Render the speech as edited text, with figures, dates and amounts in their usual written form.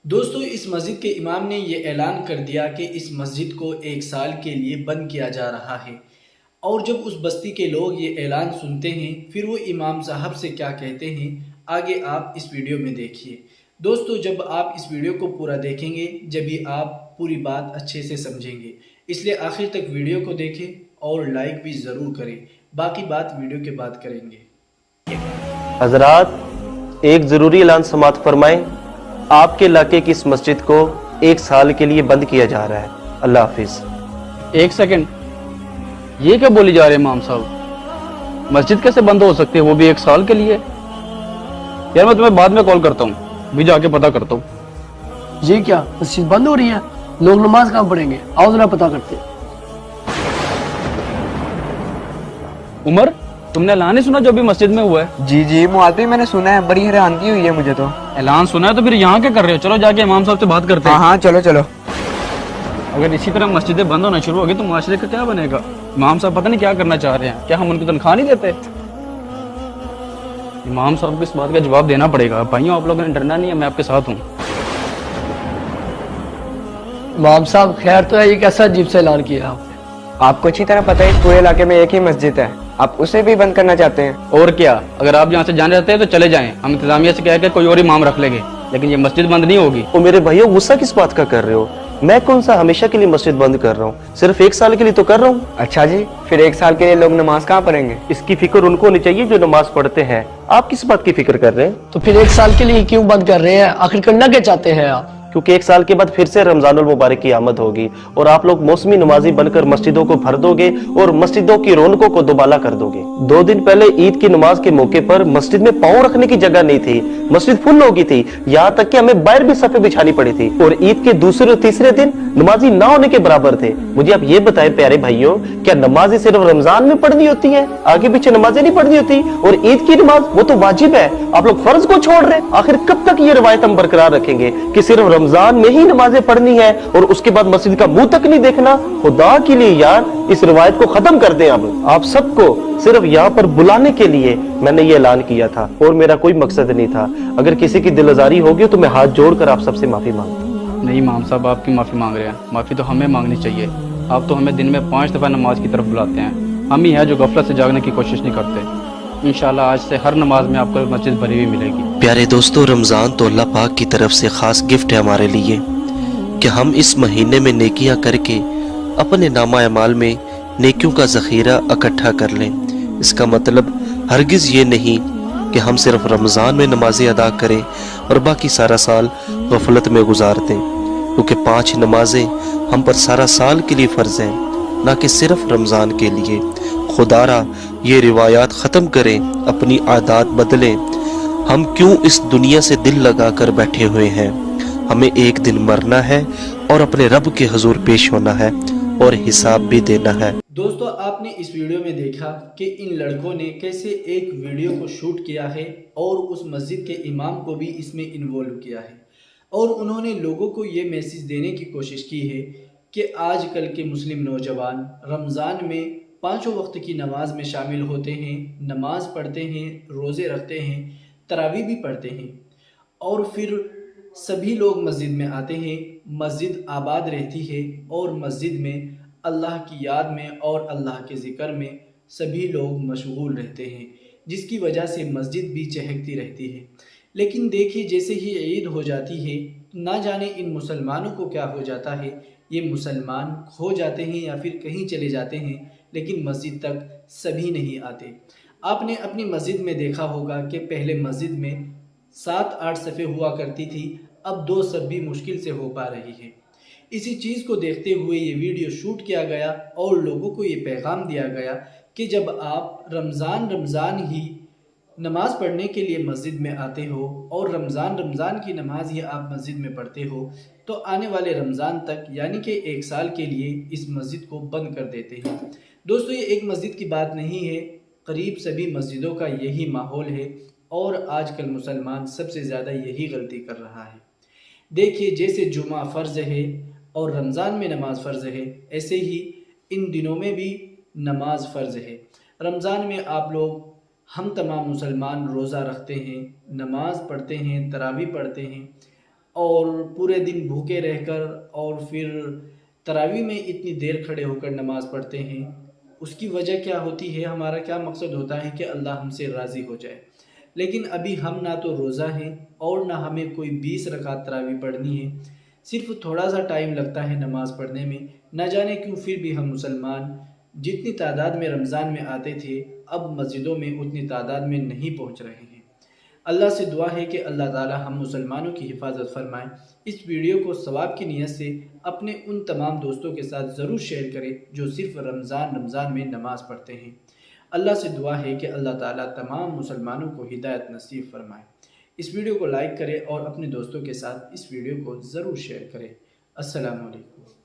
دوستو اس مسجد کے امام نے یہ اعلان کر دیا کہ اس مسجد کو 1 سال کے لیے بند کیا جا رہا ہے۔ اور جب اس بستی کے لوگ یہ اعلان سنتے ہیں پھر وہ امام صاحب سے کیا کہتے ہیں، آگے آپ اس ویڈیو میں دیکھیے۔ دوستو جب آپ اس ویڈیو کو پورا دیکھیں گے جبھی آپ پوری بات اچھے سے سمجھیں گے، اس لیے آخر تک ویڈیو کو دیکھیں اور لائک بھی ضرور کریں۔ باقی بات ویڈیو کے بعد کریں گے۔ حضرات ایک ضروری اعلان سماعت فرمائیں، آپ کے علاقے کی اس مسجد کو 1 سال کے لیے بند کیا جا رہا ہے۔ اللہ حافظ۔ ایک سیکنڈ، یہ کیا بولی جا رہے ہیں امام صاحب؟ مسجد کیسے بند ہو سکتی ہے، وہ بھی 1 سال کے لیے؟ یار میں تمہیں بعد میں کال کرتا ہوں، بھی جا کے پتا کرتا ہوں۔ یہ کیا مسجد بند ہو رہی ہے؟ لوگ نماز کہاں پڑھیں گے؟ آؤ ذرا پتا کرتے ہیں۔ عمر تم نے اعلان نہیں سنا جو ابھی مسجد میں ہوا ہے؟ جی مولوی میں نے سنا ہے، بڑی حیرانگی ہوئی ہے مجھے تو۔ اعلان سنا ہے تو پھر یہاں کیا کر رہے ہو؟ چلو جا کے امام صاحب سے بات کرتے ہیں۔ ہاں چلو۔ اگر اسی طرح مسجدیں بند ہونا شروع ہوگی تو معاشرے کا کیا بنے گا؟ امام صاحب پتہ نہیں کیا کرنا چاہ رہے ہیں، کیا ہم ان کو تنخواہ نہیں دیتے؟ امام صاحب کو اس بات کا جواب دینا پڑے گا۔ بھائیوں آپ لوگوں نے ڈرنا نہیں ہے، میں آپ کے ساتھ ہوں۔ امام صاحب خیر تو ہے، یہ کیسا عجیب سے اعلان کیا آپ نے؟ آپ کو اچھی طرح پتہ ہے اس پورے علاقے میں ایک ہی مسجد ہے، آپ اسے بھی بند کرنا چاہتے ہیں؟ اور کیا، اگر آپ یہاں سے جانے چاہتے ہیں تو چلے جائیں، ہم انتظامیہ سے کہہ کے کوئی اور امام رکھ لیں گے، لیکن یہ مسجد بند نہیں ہوگی۔ او میرے بھائیو غصہ کس بات کا کر رہے ہو؟ میں کون سا ہمیشہ کے لیے مسجد بند کر رہا ہوں، صرف 1 سال کے لیے تو کر رہا ہوں۔ اچھا جی، پھر 1 سال کے لیے لوگ نماز کہاں پڑھیں گے؟ اس کی فکر ان کو ہونی چاہیے جو نماز پڑھتے ہیں۔ آپ کس بات کی فکر کر رہے ہیں؟ تو پھر 1 سال کے لیے کیوں بند کر رہے ہیں؟ آخر کرنا کیا چاہتے ہیں آپ؟ کیونکہ 1 سال کے بعد پھر سے رمضان المبارک کی آمد ہوگی اور آپ لوگ موسمی نمازی بن کر مسجدوں کو بھر دو گے اور مسجدوں کی رونقوں کو دوبالا کر دو گے۔ 2 دن پہلے عید کی نماز کے موقع پر مسجد میں پاؤں رکھنے کی جگہ نہیں تھی، مسجد فل ہو گئی تھی، یہاں تک کہ ہمیں باہر بھی صفیں بچھانی پڑی تھی، اور عید کے دوسرے اور تیسرے دن نمازی نہ ہونے کے برابر تھے۔ مجھے آپ یہ بتائیں پیارے بھائیوں، کیا نمازیں صرف رمضان میں پڑھنی ہوتی ہیں؟ آگے پیچھے نمازیں نہیں پڑھنی ہوتی؟ اور عید کی نماز وہ تو واجب ہے، آپ لوگ فرض کو چھوڑ رہے ہیں۔ آخر کب تک یہ روایت ہم برقرار رکھیں گے کہ صرف رمضان میں ہی نمازیں پڑھنی ہے اور اس کے بعد مسجد کا منہ تک نہیں دیکھنا؟ خدا کے لیے یار اس روایت کو ختم کر دیں۔ اب آپ سب کو صرف یہاں پر بلانے کے لیے میں نے یہ اعلان کیا تھا اور میرا کوئی مقصد نہیں تھا۔ اگر کسی کی دل آزاری ہوگی تو میں ہاتھ جوڑ کر آپ سب سے معافی مانگتا ہوں۔ نہیں امام صاحب، آپ کی معافی مانگ رہے ہیں، معافی تو ہمیں مانگنی چاہیے۔ آپ تو ہمیں دن میں 5 دفعہ نماز کی طرف بلاتے ہیں، ہم ہی ہیں جو غفلت سے جاگنے کی کوشش نہیں کرتے۔ انشاءاللہ آج سے ہر نماز میں آپ کو مسجد بھری ہوئی ملے گی۔ پیارے دوستو، رمضان تو اللہ پاک کی طرف سے خاص گفٹ ہے ہمارے لیے کہ ہم اس مہینے میں نیکیاں کر کے اپنے نامہ اعمال میں نیکیوں کا ذخیرہ اکٹھا کر لیں۔ اس کا مطلب ہرگز یہ نہیں کہ ہم صرف رمضان میں نمازیں ادا کریں اور باقی سارا سال غفلت میں گزار دیں، کیونکہ 5 نمازیں ہم پر سارا سال کے لیے فرض ہیں، نہ کہ صرف رمضان کے لیے۔ خدا را یہ روایات ختم کریں، اپنی عادات بدلیں۔ ہم کیوں اس دنیا سے دل لگا کر بیٹھے ہوئے ہیں؟ ہمیں ایک دن مرنا ہے اور اپنے رب کے حضور پیش ہونا ہے اور حساب بھی دینا ہے۔ دوستو آپ نے اس ویڈیو میں دیکھا کہ ان لڑکوں نے کیسے ایک ویڈیو کو شوٹ کیا ہے اور اس مسجد کے امام کو بھی اس میں انوالو کیا ہے، اور انہوں نے لوگوں کو یہ میسیج دینے کی کوشش کی ہے کہ آج کل کے مسلم نوجوان رمضان میں 5 وقت کی نماز میں شامل ہوتے ہیں، نماز پڑھتے ہیں، روزے رکھتے ہیں، تراویح بھی پڑھتے ہیں، اور پھر سبھی لوگ مسجد میں آتے ہیں، مسجد آباد رہتی ہے اور مسجد میں اللہ کی یاد میں اور اللہ کے ذکر میں سبھی لوگ مشغول رہتے ہیں، جس کی وجہ سے مسجد بھی چہکتی رہتی ہے۔ لیکن دیکھیے جیسے ہی عید ہو جاتی ہے نہ جانے ان مسلمانوں کو کیا ہو جاتا ہے، یہ مسلمان کھو جاتے ہیں یا پھر کہیں چلے جاتے ہیں، لیکن مسجد تک سبھی نہیں آتے۔ آپ نے اپنی مسجد میں دیکھا ہوگا کہ پہلے مسجد میں 7-8 صفیں ہوا کرتی تھی، اب 2 صف بھی مشکل سے ہو پا رہی ہے۔ اسی چیز کو دیکھتے ہوئے یہ ویڈیو شوٹ کیا گیا اور لوگوں کو یہ پیغام دیا گیا کہ جب آپ رمضان ہی نماز پڑھنے کے لیے مسجد میں آتے ہو اور رمضان کی نماز ہی آپ مسجد میں پڑھتے ہو تو آنے والے رمضان تک یعنی کہ 1 سال کے لیے اس مسجد کو بند کر دیتے ہیں۔ دوستو یہ ایک مسجد کی بات نہیں ہے، قریب سبھی مسجدوں کا یہی ماحول ہے اور آج کل مسلمان سب سے زیادہ یہی غلطی کر رہا ہے۔ دیکھیے جیسے جمعہ فرض ہے اور رمضان میں نماز فرض ہے، ایسے ہی ان دنوں میں بھی نماز فرض ہے۔ رمضان میں آپ لوگ ہم تمام مسلمان روزہ رکھتے ہیں، نماز پڑھتے ہیں، تراویح پڑھتے ہیں، اور پورے دن بھوکے رہ کر اور پھر تراویح میں اتنی دیر کھڑے ہو کر نماز پڑھتے ہیں، اس کی وجہ کیا ہوتی ہے؟ ہمارا کیا مقصد ہوتا ہے کہ اللہ ہم سے راضی ہو جائے. لیکن ابھی ہم نہ تو روزہ ہیں اور نہ ہمیں کوئی 20 رکعت تراویح پڑھنی ہے. صرف تھوڑا سا ٹائم لگتا ہے نماز پڑھنے میں. نہ جانے کیوں پھر بھی ہم مسلمان جتنی تعداد میں رمضان میں آتے تھے اب مسجدوں میں اتنی تعداد میں نہیں پہنچ رہے ہیں. اللہ سے دعا ہے کہ اللہ تعالی ہم مسلمانوں کی حفاظت فرمائے. اس ویڈیو کو ثواب کی نیت سے اپنے ان تمام دوستوں کے ساتھ ضرور شیئر کریں جو صرف رمضان میں نماز پڑھتے ہیں. اللہ سے دعا ہے کہ اللہ تعالیٰ تمام مسلمانوں کو ہدایت نصیب فرمائے. اس ویڈیو کو لائک کریں اور اپنے دوستوں کے ساتھ اس ویڈیو کو ضرور شیئر کریں. السلام علیکم.